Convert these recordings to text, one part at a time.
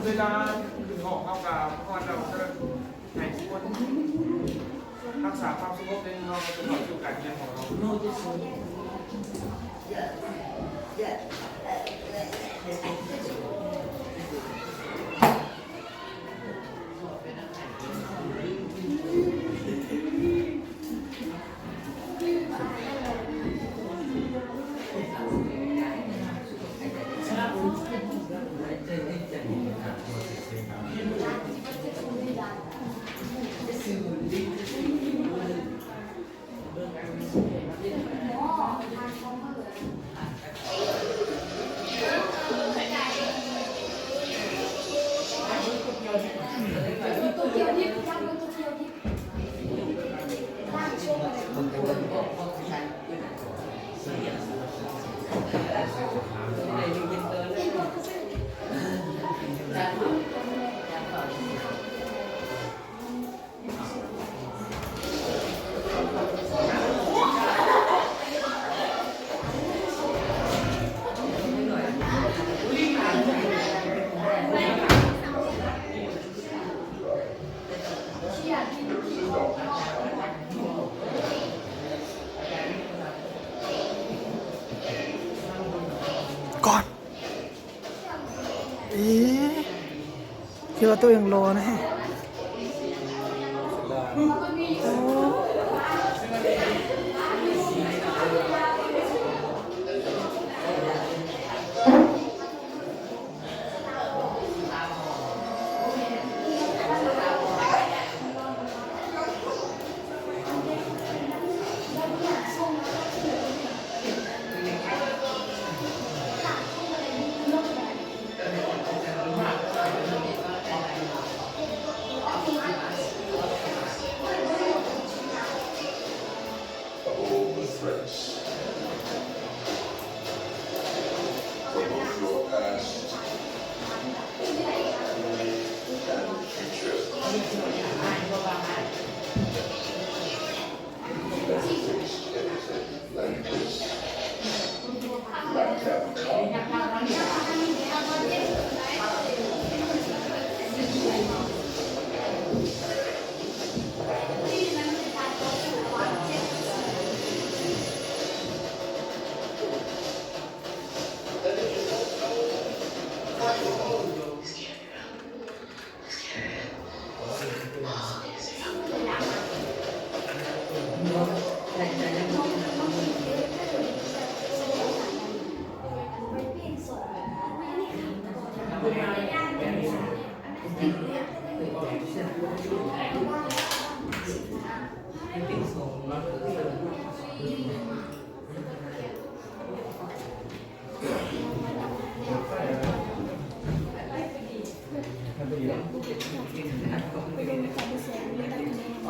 เวลาถึงออกเข้ากาเพราะเราจะให้ทุกคนรักษาความสงบในเราจะเข้าสู่การเรียนของเรา ก่อนคิดว่าตัวเองรอนะฮะ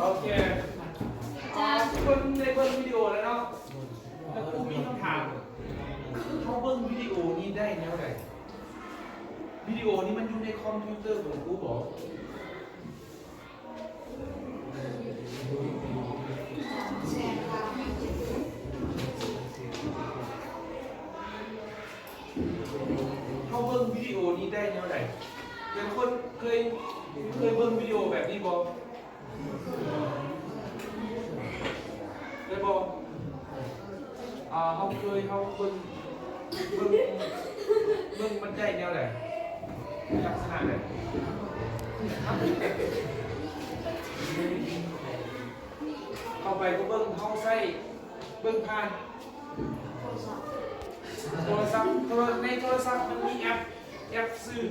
โอเคทุกคนในเบิ้งวิดีโอแล้วเนาะแล้วกูมีคำถามเขาเบิ้งวิดีโอนี้ได้แนวไหนวิดีโอนี้มันอยู่ในคอมพิวเตอร์ของกูบอกเขาเบิ้งวิดีโอนี้ได้แนวไหนเป็นคนเคยเบิ้งวิดีโอแบบนี้บอกได้บอกเขาเคยเขาเบิ้งมันได้แนวไหนลักษณะไหนเข้าไปก็เบิ้งเข้าใส่เบิ้งผ่านโทรศัพท์ในโทรศัพท์มันมีแอปสื่อ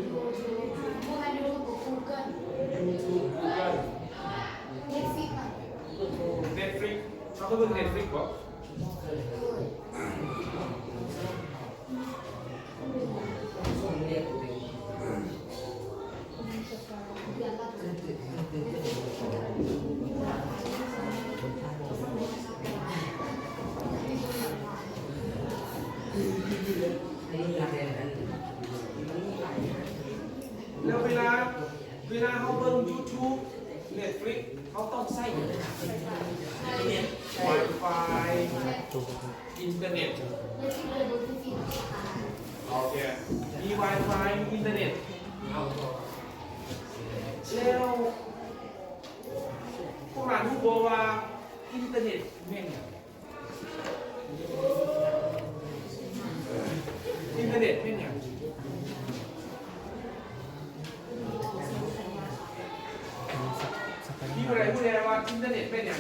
Netflix เขาก็เบิ่ง Netflix บ่แล้วเวลาเขาเบิ่ง YouTube Netflix เขาต้องใช้ Wi-Fi อินเทอร์เน็ตโอเคมี Wi-Fi มีอินเทอร์เน็ต บัวว่าอินเทอร์เน็ตแม่งเนี่ยอินเทอร์เน็ตแม่งเนี่ยมีอะไรพูดอะไรว่าอินเทอร์เน็ตเป็นอย่าง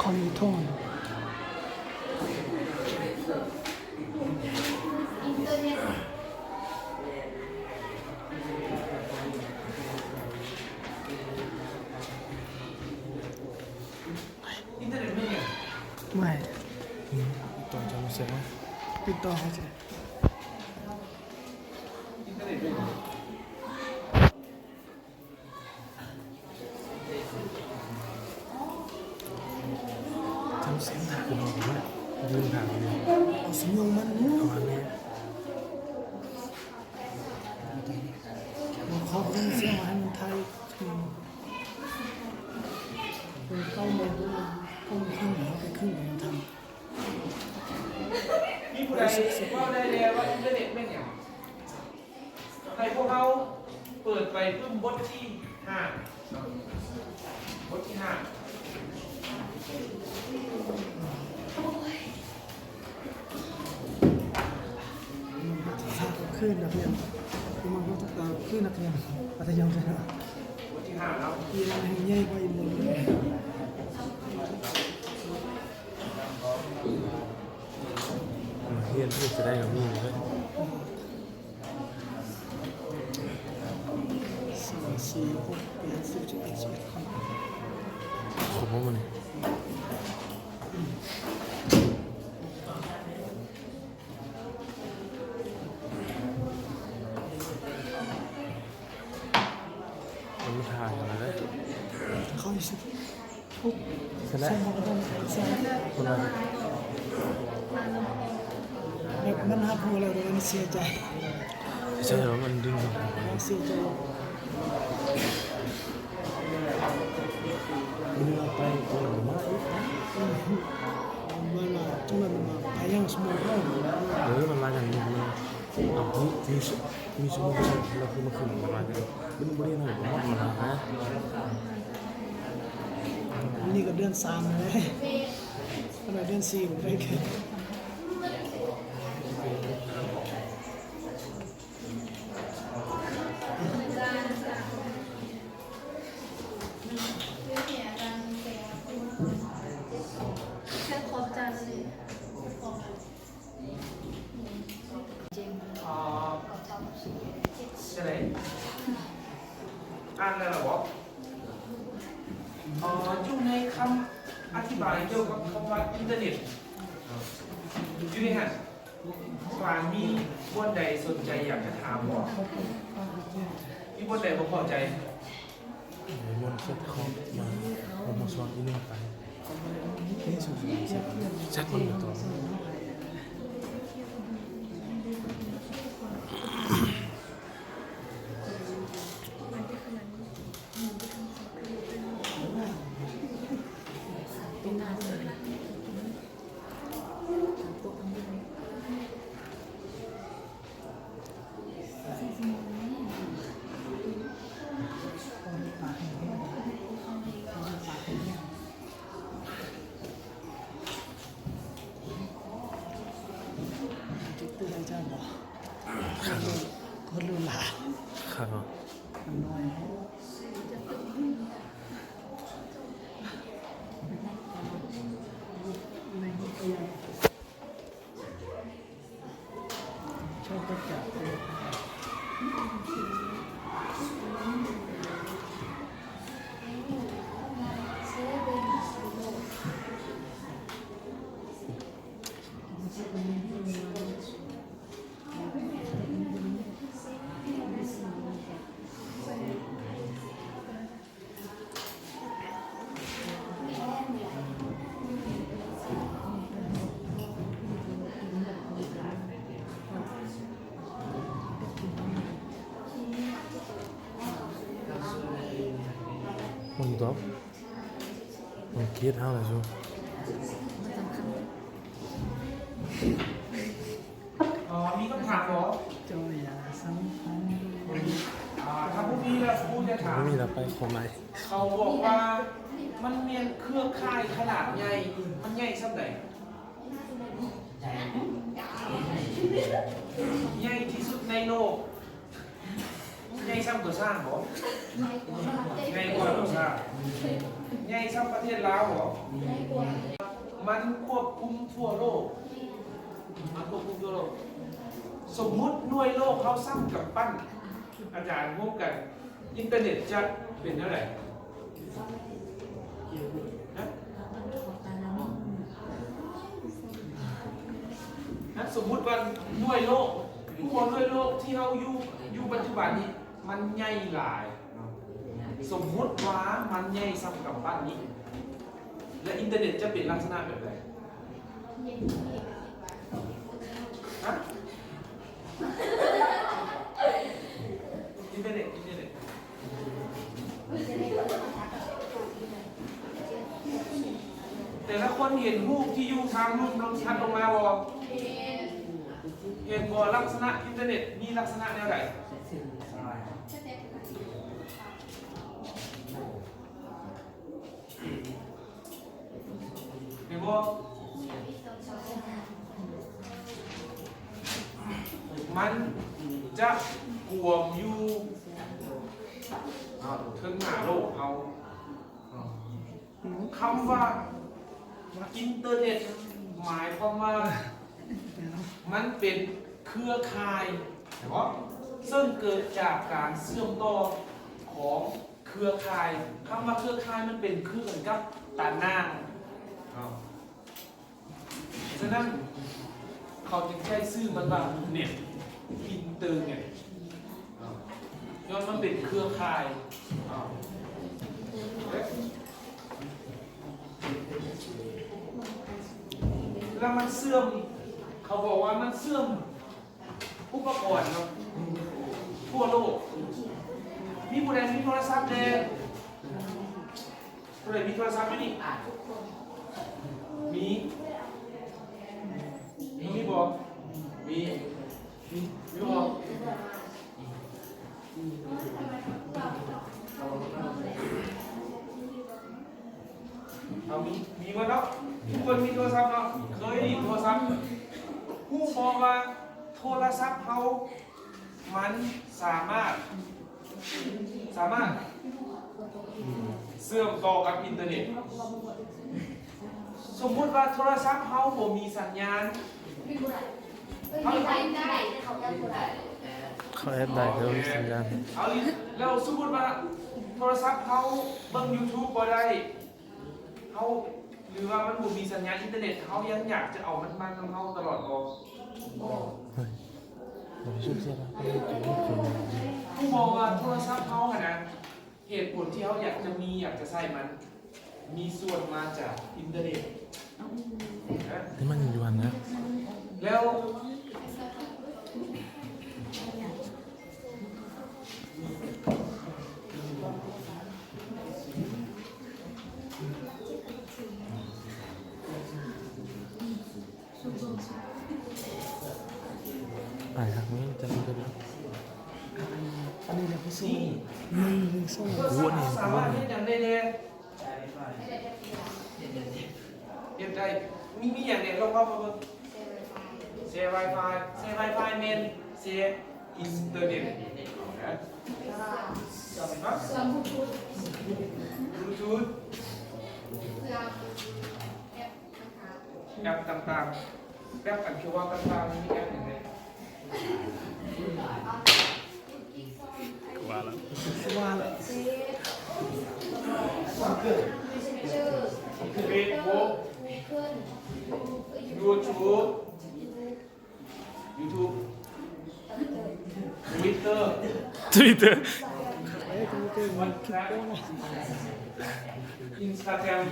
เขามีท่ง อินเทอร์เน็ตเป็นอย่าง ไม่ ต่อจะมาเสียง ติดต่อเขาจะ อินเทอร์เน็ตเป็นอย่าง ทำเสียงหักคุณบอกว่ายืนห่างเลย เอาสมองมัน ประมาณนี้ เราขอเป็นเสียงให้มันไทยเป็นเข้าโมงก้มขึ้นแล้วไปขึ้นเหมือนทำ มีผู้ใดว่าได้แล้วว่าอินเทอร์เน็ตเป็นอย่างให้พวกเขาเปิดไปเพิ่มบทที่5บทที่5 ขึ้นนักเรียนมันก็ต้องขึ้นนักเรียนปัทยมใช่ไหม บทที่5แล้ว กีฬาแห่งใหญ่กว่าอีกหมดเลย เฮียนที่จะได้กับมีเลย 4, 5, 6, 7, 8, 9, 10, 11, 12คน ผมว่ามันมันถ่ายอะไรได้ เขาอยู่ทุก เสร็จแล้ว สมองมันใช่ คนละ แบบมันหักหัวเราเลยมันเสียใจ ใช่เหรอมันดึงออกมา มันเสียใจ เนื้อไปตัวหนังมาก เวลาจังหวะมันมาไปยังสมองเรา มันมาอย่างนี้เลยเอามีสมองเราคือมาขึ้นมาบ้านกันมันบริเวณไหนผมว่ามันฮะ นี่ก็เดือน3เลยขนาดเดือน4ผมได้แค่ แค่ครบจานเลย จะไหนอ่านอะไรหรอบอกอยู่ในคำอธิบายเกี่ยวกับคำว่าอินเทอร์เน็ตอยู่ในหันว่ามีบนใดสนใจอยากจะถามบอกมีบนใดบ่พอใจ มันเซ็ตคอมมาผมมาสอนอีนี่ไปนี่สุดๆชักมันตัว ตื่นใจจังบ่คนรู้หลา ครับ น้อยชอบประจักษ์ มันตอบมันคิดเท่าไหร่ชู มีคำถามเหรอ จอยาสังพันธ์ ถ้าพวกนี้แล้วผู้จะถาม ไม่มีแล้วไปขอไม้ เขาบอกว่ามันเมียนเครือข่ายขนาดใหญ่ มันใหญ่สักไหนใหญ่ที่สุดในโลกใหญ่ซ้ำตัวสร้างเหรอใหญ่กว่าตัวสร้างใหญ่ซ้ำประเทศลาวเหรอมันควบคุมทั่วโลกมันควบคุมทั่วโลกสมมุติหน่วยโลกเขาสร้างกับปั้นอาจารย์ร่วมกันอินเทอร์เน็ตจะเป็นเท่าไหร่นะสมมุติว่าหน่วยโลกผู้คนหน่วยโลกที่เราอยู่ปัจจุบันนี้มันใหญ่หลายสมมุติว่ามันใหญ่ซ้ำกับปั้นนี้และอินเทอร์เน็ตจะเป็นลักษณะแบบไหนฮะอินเทอร์เน็ตแต่ละคนเห็นรูปที่อยู่ทางรูปลงชัดลงมาบ่เห็นบ่ลักษณะอินเทอร์เน็ตมีลักษณะแนวไหนเห็นบ่มันจะกวมอยู่ถึงหน้าโลกเอาคำว่าอินเทอร์เน็ตหมายความว่ามันเป็นเครือข่ายซึ่งเกิดจากการเชื่อมต่อของเครือข่ายคำว่าเครือข่ายมันเป็นคือกันกับตานางฉะนั้นเขาจึงใช้ชื่อมันว่าเน็ตอินเตอร์เน็ตย้อนมันเป็นเครือข่ายแล้วมันเสื่อมเขาบอกว่ามันเสื่อมอุปกรณ์ครับทั่วโลกมีผู้ใดมีโทรศัพท์เด้ผู้ใดมีโทรศัพท์ไหมนี่มีบอกมีบอกเอามีมาแล้วทุกคนมีโทรศัพท์เนาะเคยได้ยินโทรศัพท์ผู้มองว่าโทรศัพท์เขามันสามารถเชื่อมต่อกับอินเทอร์เน็ตสมมุติว่าโทรศัพท์เขาบ่มีสัญญาณเขาแอดได้เขามีสัญญาณ เอาแล้วสมมุติว่าโทรศัพท์เขาเบิ่ง YouTube บ่ได้เขาหรือว่ามันบ่มีสัญญาณอินเทอร์เน็ตเขายังอยากจะเอามันมาของเขาตลอดบ่ผู้มองว่าโทรศัพท์เขานะเหตุผลที่เขาอยากจะใช้มันมีส่วนมาจากอินเทอร์เน็ตนี่มันอยู่วันนะแล้วอ่านครับนี่จะมีตัว อันนี้เนี่ยพี่สู้มือสู้ สามารถเฮ็ดอย่างได้เลยเฮ็ดได้มีอย่างเดียวลองเข้ามาเบิ่งเสีย Wi-Fi เมนเสียอินเทอร์เน็ตนะบลูทูธแอปต่างๆแอปอันที่ว่าต่างๆมีแอปอย่างไร ว่าแล้ว ว่าแล้ว Facebook YouTube Twitter ไอ้ตัวเก่งมันคิด WhatsApp โป้เนาะ Instagram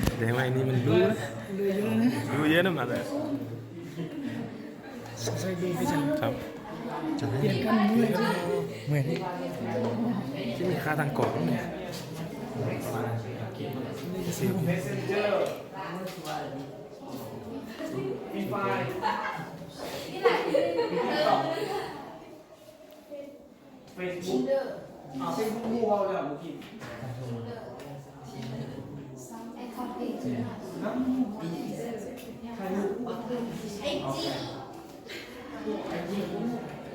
แสดงว่าอันนี้มันรู้นะ เลยเยอะนะ รู้เยอะนะมาเลย ใส่ดีไปจัง ครับจะ เปลี่ยนกันมือ เมื่อยนี่ที่มีค่าทางกรอบเนี่ยเสีย เมสเซนเจอร์มีไฟล์เฟซบุ๊กเฟซบุ๊กมูเอาเลยเมื่อกี้น้ำใครรู้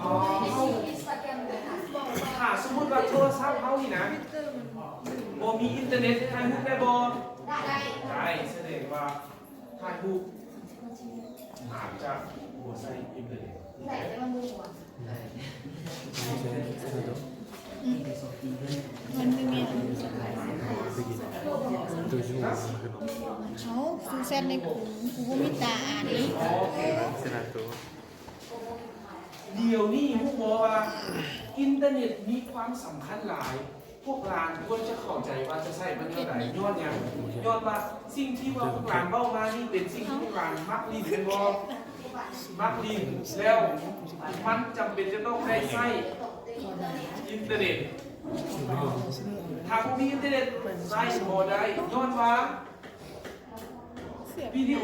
อ๋อถ้าสมมติว่าโทรศัพท์เขานี่นะบ่มีอินเทอร์เน็ตถ่ายรูปได้บ่ได้แสดงว่าถ่ายรูปอาจจะบ่ใช้อินเทอร์เน็ต มันไม่มี ตัวชั่วโมงมัน เขาฟูเซนในกลุ่มกูก็มีตาอ่านนี่ ขนาดตัว เดี๋ยวนี้พวกบอกว่าอินเทอร์เน็ตมีความสำคัญหลาย พวกร้านควรจะเข้าใจว่าจะใช้มันเท่าไหร่ย้อนยังย้อนว่าสิ่งที่ว่าพวกร้านเบ้ามานี่เป็นสิ่งที่พวกร้านมักรีดเป็นบ่มักรีดแล้วมันจำเป็นจะต้องได้ใช้อินเทอร์เน็ตถ้าพวกมีอินเทอร์เน็ตใช้บ่ได้ย้อนว่าวิดีโอ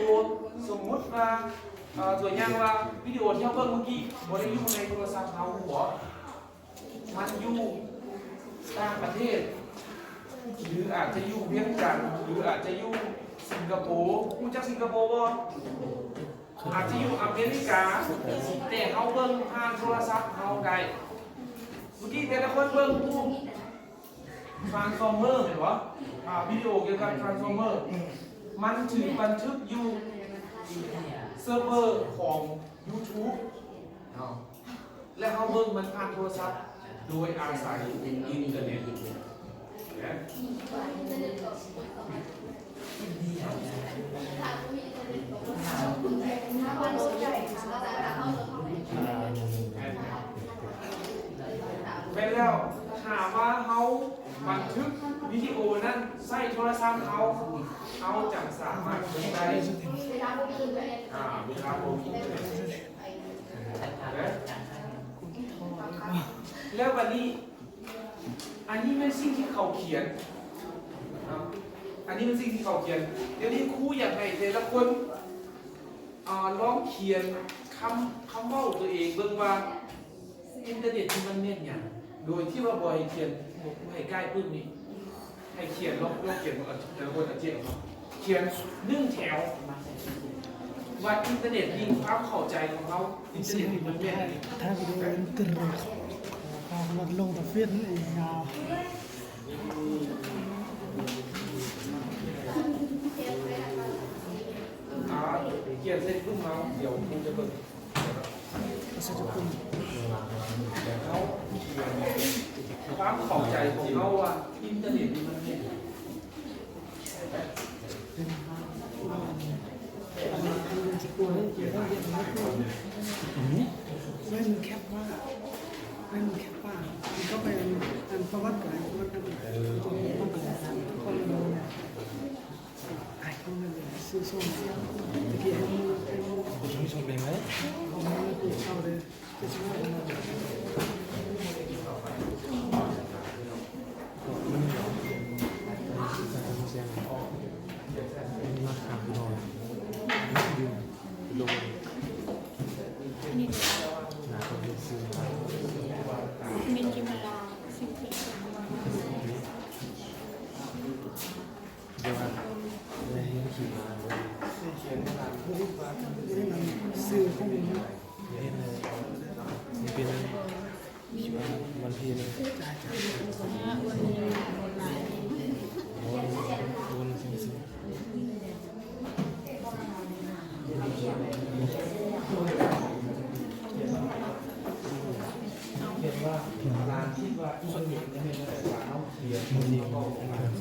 สมมติว่าตัวอย่างว่าวิดีโอที่เราเบิ่งเมื่อกี้บ่ได้อยู่ในโทรศัพท์เราหัวมันอยู่ต่างประเทศหรืออาจจะอยู่เวียงจันทร์หรืออาจจะอยู่สิงคโปร์รู้จักสิงคโปร์บ่อาจจะอยู่อเมริกาแต่เขาเบิ่งผ่านโทรศัพท์เขาได้เมื่อกี้แต่ละคนเบิ่งทรานส์ฟอร์เมอร์เห็นบ่วิดีโอเกี่ยวกับทรานส์ฟอร์เมอร์มันถือบันทึกอยู่เซิร์ฟเวอร์ของ YouTube และเขาเบิ่งมันผ่านโทรศัพท์โดยอาศัยอินเทอร์เน็ตไปแล้วถามว่าเขาบันทึกวิดีโอนั้นใส่โทรศัพท์เขาจะสามารถบันทึกได้เวลาโมมีอินเทอร์เน็ตแล้ววันนี้อันนี้เป็นสิ่งที่เขาเขียนอันนี้เป็นสิ่งที่เขาเขียนเดี๋ยวนี้ครูอยากให้แต่ละคนลองเขียนคำเล่าตัวเองเบิ่งว่าอินเทอร์เน็ตที่มันเน้นอย่างโดยที่ว่าบอยเขียนให้ใกล้ปึ๊บนี่ให้เขียนลองเขียนแต่ละคนเขียน1 แถวว่าอินเทอร์เน็ตมีความเข้าใจของเขาอินเทอร์เน็ตที่มันเน้น ถ้าวิดีโอมันตึงเลยพอมันลงแต่เฟี้ยนเองยาว เขียนเส้นรุ่งมาเดี๋ยวครูจะเบิ่ง ก็จะเป็น เขาความเข้าใจของเขาว่าอินเทอร์เน็ตนี่มันเน้น ตัวนี้เกี่ยวกับเรื่องนี้ไม่มีแคปว่าไม่มีแคปว่ามันก็เป็นอันประวัติก่อนประวัติกันตัวนี้ต้องเป็นคนเราเนี่ยไอ้คนนั้นซื้อส้มตะกี้ให้คุณชมเป็นไหม เอามาเข้าเลยจะช่วยเรา มันเหรอแต่เสียงเป็นมาขาดหน่อยยืนลงหนาคนเดียวซื้อ มินกิมาลาสิบปี เดี๋ยวว่าได้เห็นขี่มาเลย เขียนขนาด นี่มันซื้อข้างบนนี้ เห็นเลยมันเป็นวันพีเลย วันนี้หลาย วันสิ่งสิ่ง เขียนว่าร้านที่ว่าส่วนใหญ่จะเป็นแต่ร้านเอาเขียน มันดี ก็ มากครับ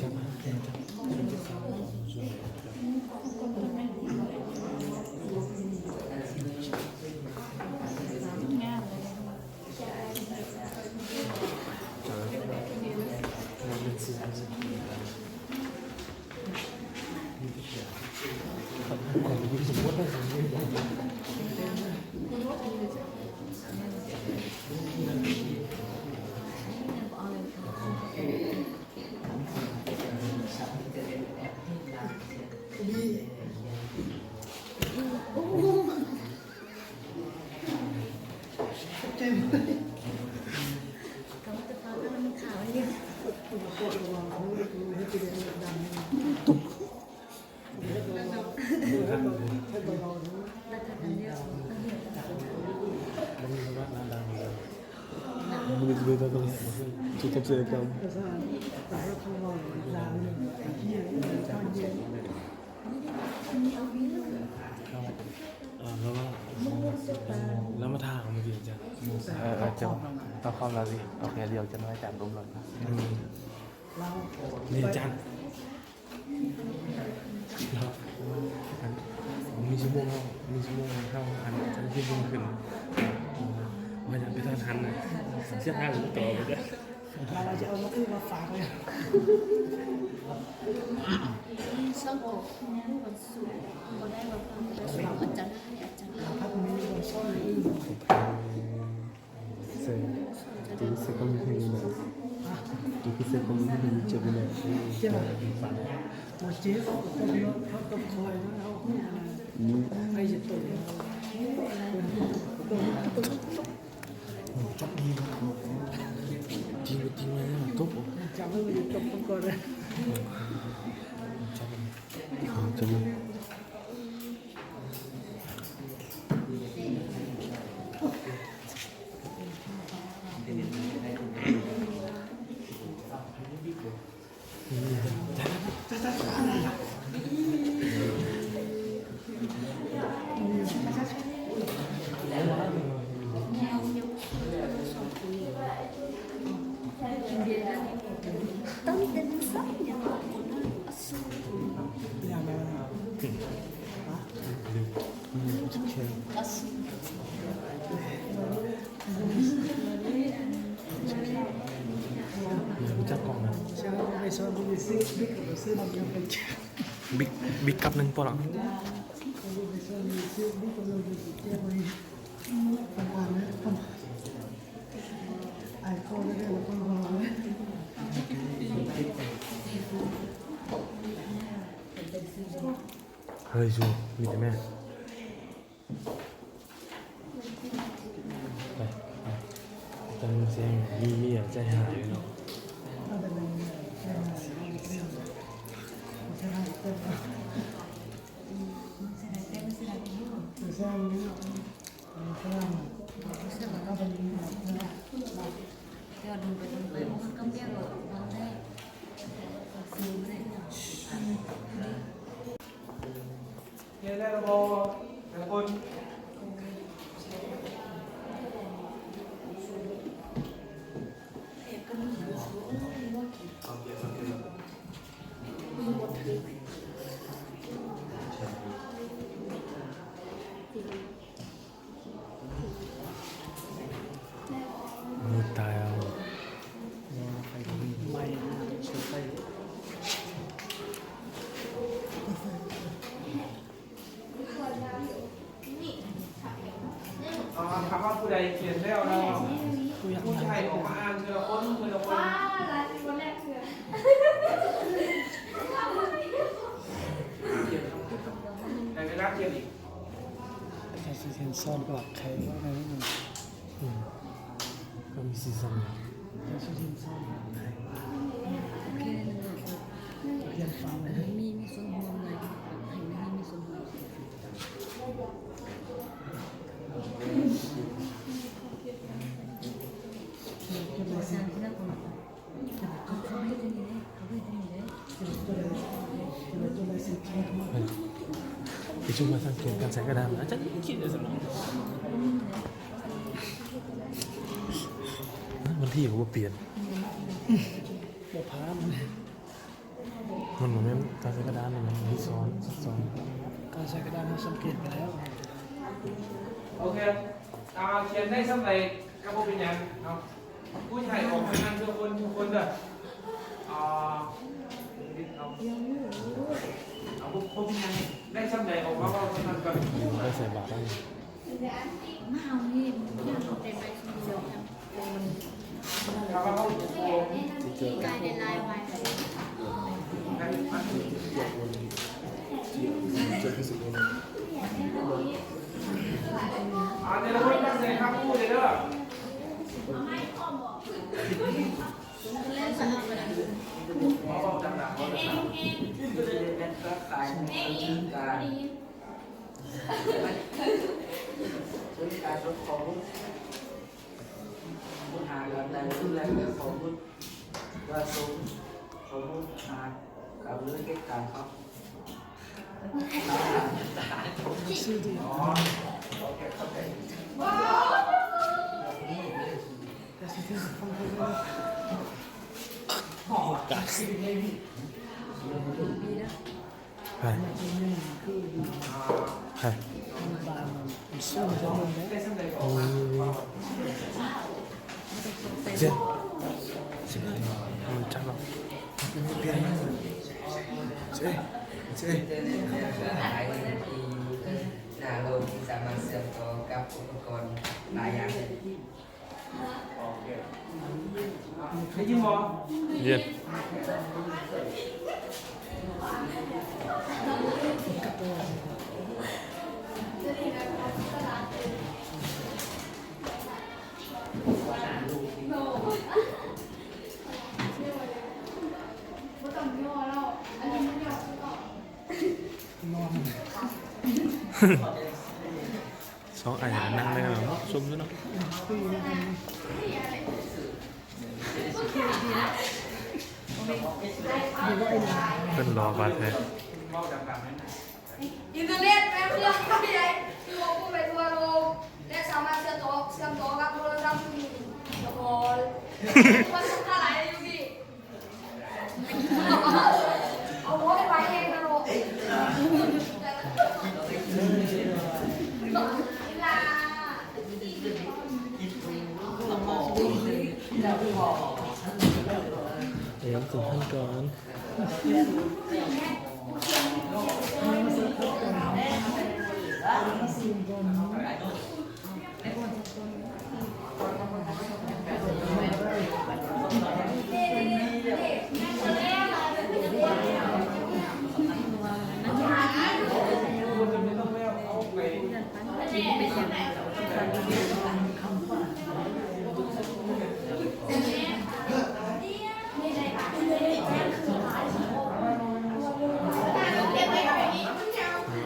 งานเลย มันเป็นสิ่งที่ก่อนที่สมมติได้สมมติได้ ก็ระวังเขาให้ไปเรียนดังให้เบาให้เบา มันมีว่านาดังเลยมือตัวตรงนี้จุดกับเสือกรรม แต่ถ้าแต่ถ้าเขาว่าดังเนี่ยที่ชอบเย็น แล้วมาทางมาดีจ้ะ จะต้องเข้าเราสิโอเคเดี๋ยวจะน้อยจานรวมเลย เรา นี่จันมีชั่วโมงเข้าอันฉันคิดว่าขึ้นว่าจะไปทางทันเชื่อห้าหรือต่อไปจ้ะ เราจะเอามาอื้อมาฝากเลย ช่องโกวันศุกร์เขาได้มาฟังแล้วสอนอาจารย์ให้อาจารย์ พักนี้เราซ่อนอื้อ tu sais comme une tu sais comme une je vais ใช่ไหมหมดเจ๊เขาต้องคอยนะเขาให้จะตัวตัว chắc đi tìm mà tốt chẳng có gì trong con coi đây chắc đi tâm tình sắc nhà làm nào chắc còn nè sao bây giờ mình sẽ biết là sẽ làm gì big big cup nâng po lắm bây giờ mình sẽ biết là mình sẽ làm gì không ai coi cái này là con gò đấy hơi dù bị thế mẹ đây tân xem mi ở trái hải nó Nghe đây là bò là con mưa tài khôngคำว่าผู้ใดเขียนแล้วเราผู้ชายออกมาอ่านเธอละคนเธอละคน ร้านคนแรกคือ แต่ในรักเขียนอีก แต่สิเห็นซ่อนกับใครว่าอะไรนี่ ก็มีซีซั่น แต่สิเห็นซ่อนกับใครเรียนฟังเลย มีส่วนรวมเลยให้ไม่มีส่วนรวม thì chúng ta sang kiến càng sẽ cái đàm đã chắcคิดเลยสมองวันที่ผมว่าเปลี่ยน ตัวพามัน มันเหมือนการใช้กระดานมันมีซ้อนซ้อน การใช้กระดานเราสังเกตไปแล้ว โอเคเขียนได้สำเร็จก็บ่เป็นหยังเนาะผู้ชายออกมาอ่านเธอคนทุกคนเด้อเอาพวกเป็นหยังได้สำเร็จออกมาว่าคนนั้นก่อน ได้ใส่บาตรได้ มาเอานี่ยังเต็มไปชุดเดียวกัน ถ้าว่าเขาโอ้ ที่กายในลายไว้ เดี๋ยวเราตั้งใจครับพูดเลยเด้อ เล่นสนุกเลย หมอบอกดังๆว่าจะทำ เป็นก็ขายการซื้อการรถของมุหากับแต่รุ่นแรกของมุว่าสมของมุหากับเรื่องเกี่ยวกับเขา CD อ๋อโอเคเข้าใจ das ist das von der กัสไปไป so the one ได้สำเร็จก่อ โอ้ น ยเจ็ดสิบมันจังหรอเปลี่ยนมาเจ๊เจ๊ หลายที่นาโลที่สามารถเชื่อมต่อกับอุปกรณ์หลายอย่าง โอเคได้ยินบ่ เย็น สองอันนั่งได้กันเนาะซุ่มด้วยเนาะเป็นรอบาดแผล เมาดังๆนั่น อินเทอร์เน็ตเป็นเครื่องที่ใหญ่ที่ลงผู้ไปทั่วโลกและสามารถเชื่อมต่อกับโทรศัพท์มือถือมันสุดท้ายอยู่ดีเอาหัวไปไว้เองนะลูกลา เดี๋ยวถึงขั้นก่อน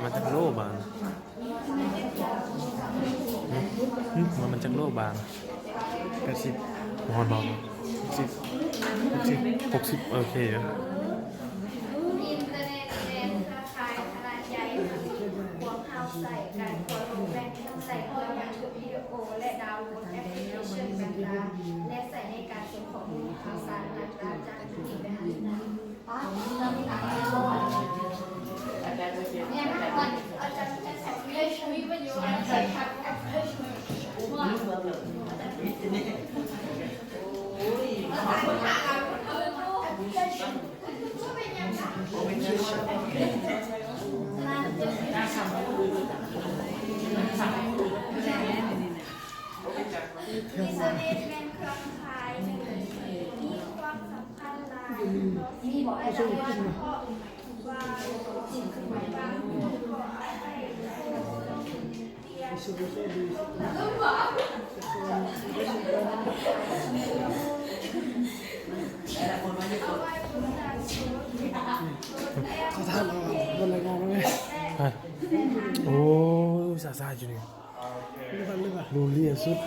มันจากโลบางมันจากโลบาง80มอนบาง60โอเค อินเทอร์เน็ตเป็นเครือข่ายขนาดใหญ่พวกเขาใส่การขอลงแรงใส่เพื่อบันทึกวิดีโอและดาวน์โหลดแอปพลิเคชันต่างๆและใส่ในการส่งข้อมูลข่าวสารต่างๆจากที่ไปหาที่นั่นเนี่ยมันอาจารย์จะสอนวิชาวิทยาการใช้ทักแอปพลิเคชันอินเทอร์เน็ตเป็นเครือข่ายหนึ่งมีความสำคัญหลายมีบอกให้เราว่าเพราะว่าสิ่งที่ไม่บางคนก็อาศัยเตียงแล้วก็ เขาทำเอาบนรายงานไหม ไปโอ้ยซาอยู่นี่ เรื่อง รูเลียสุด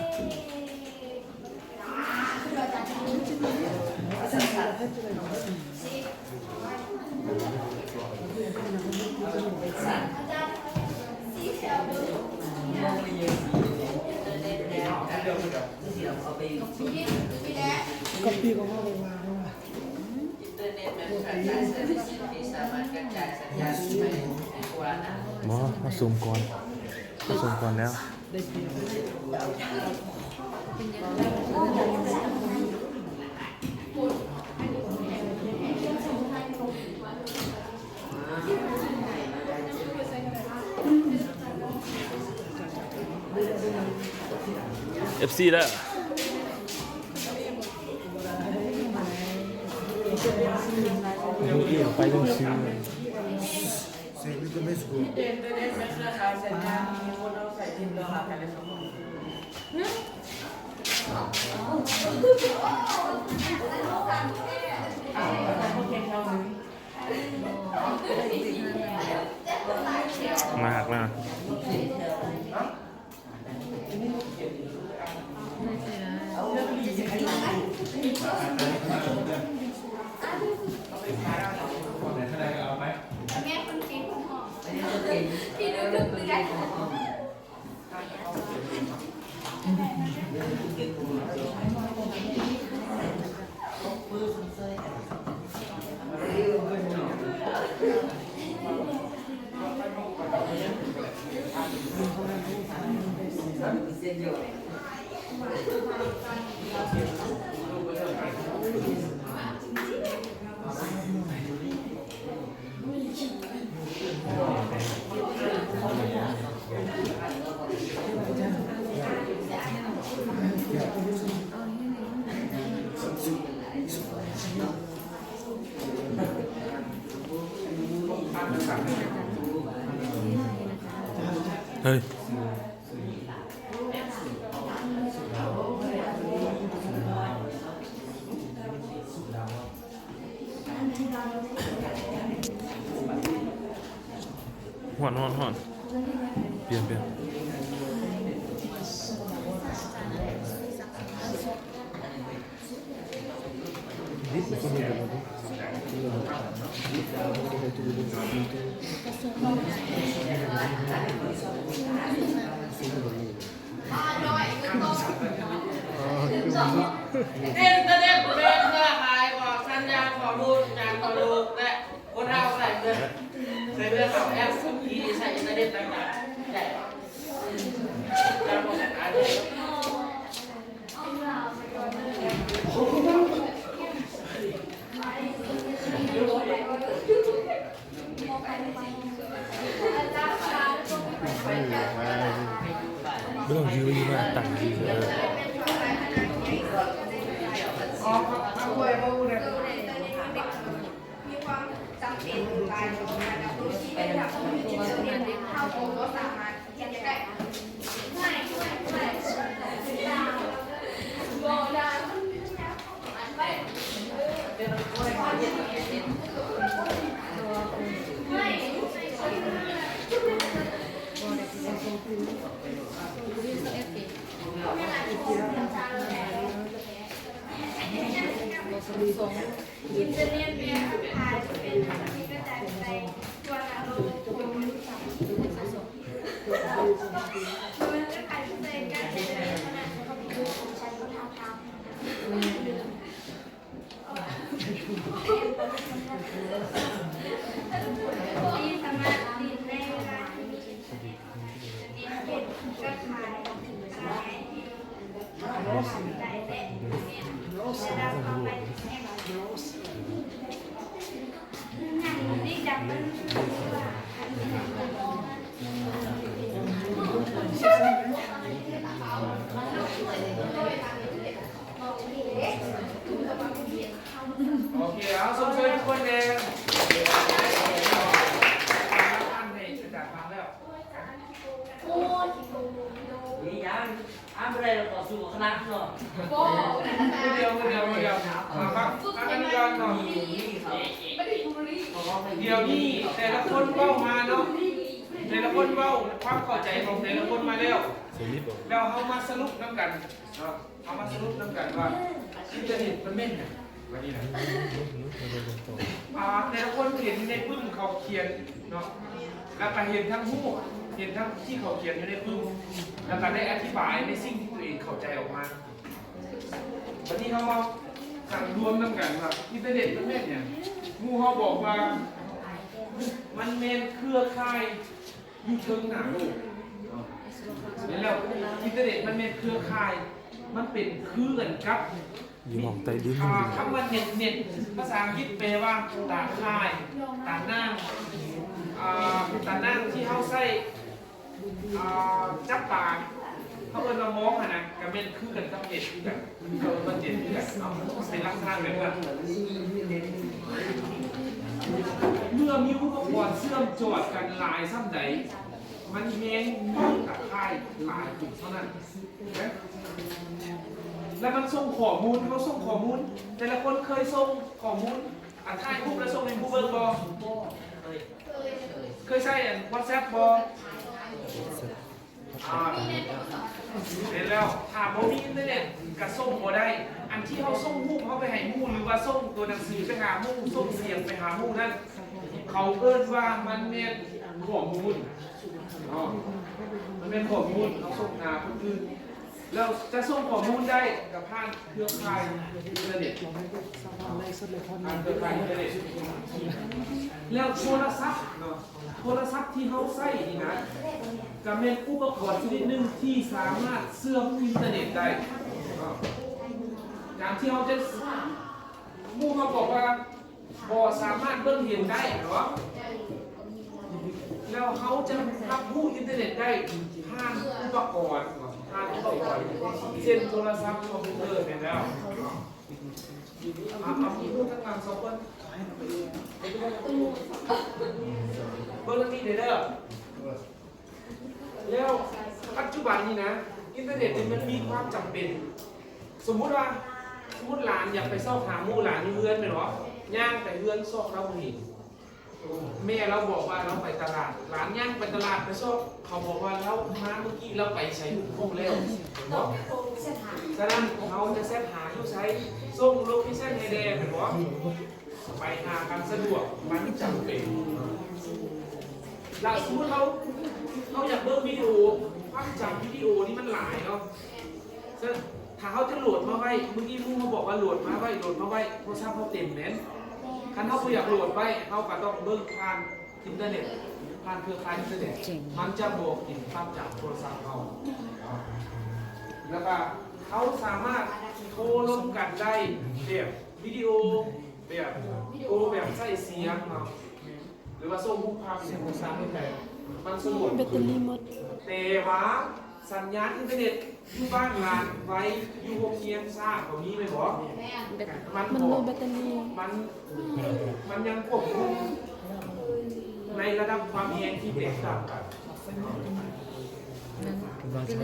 ก็ปีก็เข้าไปวางว่า อินเทอร์เน็ตเป็นการจ่ายเงินที่สามารถกระจายสัญญาณไปทั่วโลก มาซูมก่อนแล้ว ได้เปรียบ FC แล้วดูเอี่ยวไปต้องซื้อ อินเทอร์เน็ตเป็นเครือข่ายสัญญาณมีคนเอาใส่ดินเราหากันในสมอง อ มากมาก แม่คนกินคนหอมพี่นึกถึงเพื่อน เฮ้ยหอนเปลี่ยนเด็กเด็กเป็นเสื้อขายของสัญญาณของรูปงานของลูกและคนเราใส่เสื้อของแอปที่ใส่อินเทอร์เน็ตต่างๆใช่แล้วผมอ่านเลย ไม่ต้องยื้อมากต่างยื้อ อ๋อครับด้วยเขาเนี่ย มีความจำเป็นหลายของการรับรู้ที่เป็นแบบที่เชื่อเนี่ยเข้าองค์ก็สามารถเก็บได้ไม่อินเทอร์เน็ตเนี่ยผ่านเป็นที่กระจายไปตัวเรามันจะขายไปกันเลยขนาดเขาไปดูของฉันเขาทำที่สามารถดินในเวลาที่มีดินเป็นก็ขายได้แต่เนี่ยจะได้เข้าไปแน่นอนนี่ดับมันโอเคเอาส่งเสริมทุกคนเองอันนี้จะจากฟังแล้ว นี่ยังอะไรเราต่อสู้คณะเนาะ คนเดียวครับอันนี้ก่อนเนาะเดี๋ยวนี้แต่ละคนเบ้ามาเนาะแต่ละคนเบ้าความเข้าใจของแต่ละคนมาแล้วเราเอามาสรุปน้ำกันเนาะเอามาสรุปน้ำกันว่าอินเทอร์เน็ตมันแม่นนะวันนี้นะแต่ละคนเห็นในปึ้มเขาเขียนเนาะแล้วก็เห็นทั้งหูเห็นทั้งที่เขาเขียนอยู่ในปึ้มแล้วก็ได้อธิบายในสิ่งที่ตัวเองเข้าใจออกมาวันนี้เขามาสั่งรวมน้ำกันว่าอินเทอร์เน็ตมันแม่นเนี่ยงูเขาบอกว่ามันเมนเครือข่ายอยู่เชิงหนาโลกเห็นแล้วอินเทอร์เน็ตมันเมนเครือข่ายมันเป็นคือกันครับ อยู่หมองใต้ดิน คำว่าเน็ตภาษาอังกฤษแปลว่าตาข่ายตานั่งที่เขาใส่จับปากเขาเอิ้นมามองนะกับเมนคือกันกับเน็ตคือกันเขาเอิ้นว่าเน็ตคือกันเป็นลักษณะแบบนั้นเมื่อมีอุปกรณ์เชื่อมโจทย์กันหลายซ้ำใดมันแม้งมีตาข่ายหลายจุดเท่านั้นแล้วมันส่งข้อมูลเขาส่งข้อมูลแต่ละคนเคยส่งข้อมูลถ่ายรูปแล้วส่งในผู้เบิร์บอ เคยใช้WhatsApp บ่เห็นแล้วถ้าบ่มีอินเทอร์เน็ตก็ส่งบ่ได้อันที่เขาส่งรูปเขาไปให้หมู่หรือว่าส่งตัวหนังสือไปหาหมู่ส่งเสียงไปหาหมู่นั่นเขาเอิ้นว่ามันเป็นข้อมูลมันเป็นข้อมูลเขาส่งหาคนอื่นแล้วจะส่งข้อมูลได้กับผ่านเครือข่ายอินเทอร์เน็ตผ่านเครือข่ายอินเทอร์เน็ตแล้วโทรศัพท์เนาะโทรศัพท์ที่เขาใช้นี่นะก็เป็นอุปกรณ์ชนิดหนึ่งที่สามารถเชื่อมอินเทอร์เน็ตได้อย่างที่เขาจะหมู่เขาบอกว่าบ่สามารถเบิ่งเห็นได้เนาะแล้วเขาจะรับรู้อินเทอร์เน็ตได้ผ่านอุปกรณ์เช่นโทรศัพท์คอมพิวเตอร์เนี่ยแล้วเอาพูดทั้งงานสองคนเบอร์นี้เด้อแล้วปัจจุบันนี้นะอินเทอร์เน็ตมันมีความจำเป็นสมมุติหลานอยากไปซอกหาหมู่หลานอยู่เฮือนไปหรอย่างไปเฮือนซอกเราเห็นแม่เราบอกว่าเราไปตลาดหลานย่างไปตลาดไปซอกเขาบอกว่าเรามาเมื่อกี้เราไปใช้ห้องแล้วฉะนั้นเขาจะเซตหาอยู่ใช้ส่งโลเคชั่นให้แดงเห็นบ่ไปหากันสะดวกมันจำเป็นหลักสมมติเขาอยากเบิ่งวิดีโอความจำวิดีโอนี่มันหลายเนาะถ้าเขาจะโหลดมาไว้เมื่อกี้ลุงเขาบอกว่าโหลดมาไว้โทรศัพท์เขาเต็มแน่นคันเขาอยากโหลดไว้เขาก็ต้องเบิ่งผ่านอินเทอร์เน็ตผ่านเครือข่ายอินเทอร์เน็ตมันจะบอกกินความจำโทรศัพท์เขาแล้วก็เขาสามารถโทรลงกันได้แบบวิดีโอแบบใส่เสียงเนาะหรือว่าส่งรูปภาพเสียงภาษาให้ใครมันสะดวกแต่ว่าสัญญาณอินเทอร์เน็ตอยู่บ้านงานไว้อยู่โรงเรียนทราบตรงนี้ไหมบอกมันบอกมันยังควบคุมในระดับความแรงที่แตกต่างกัน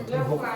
แล้วพวกเรา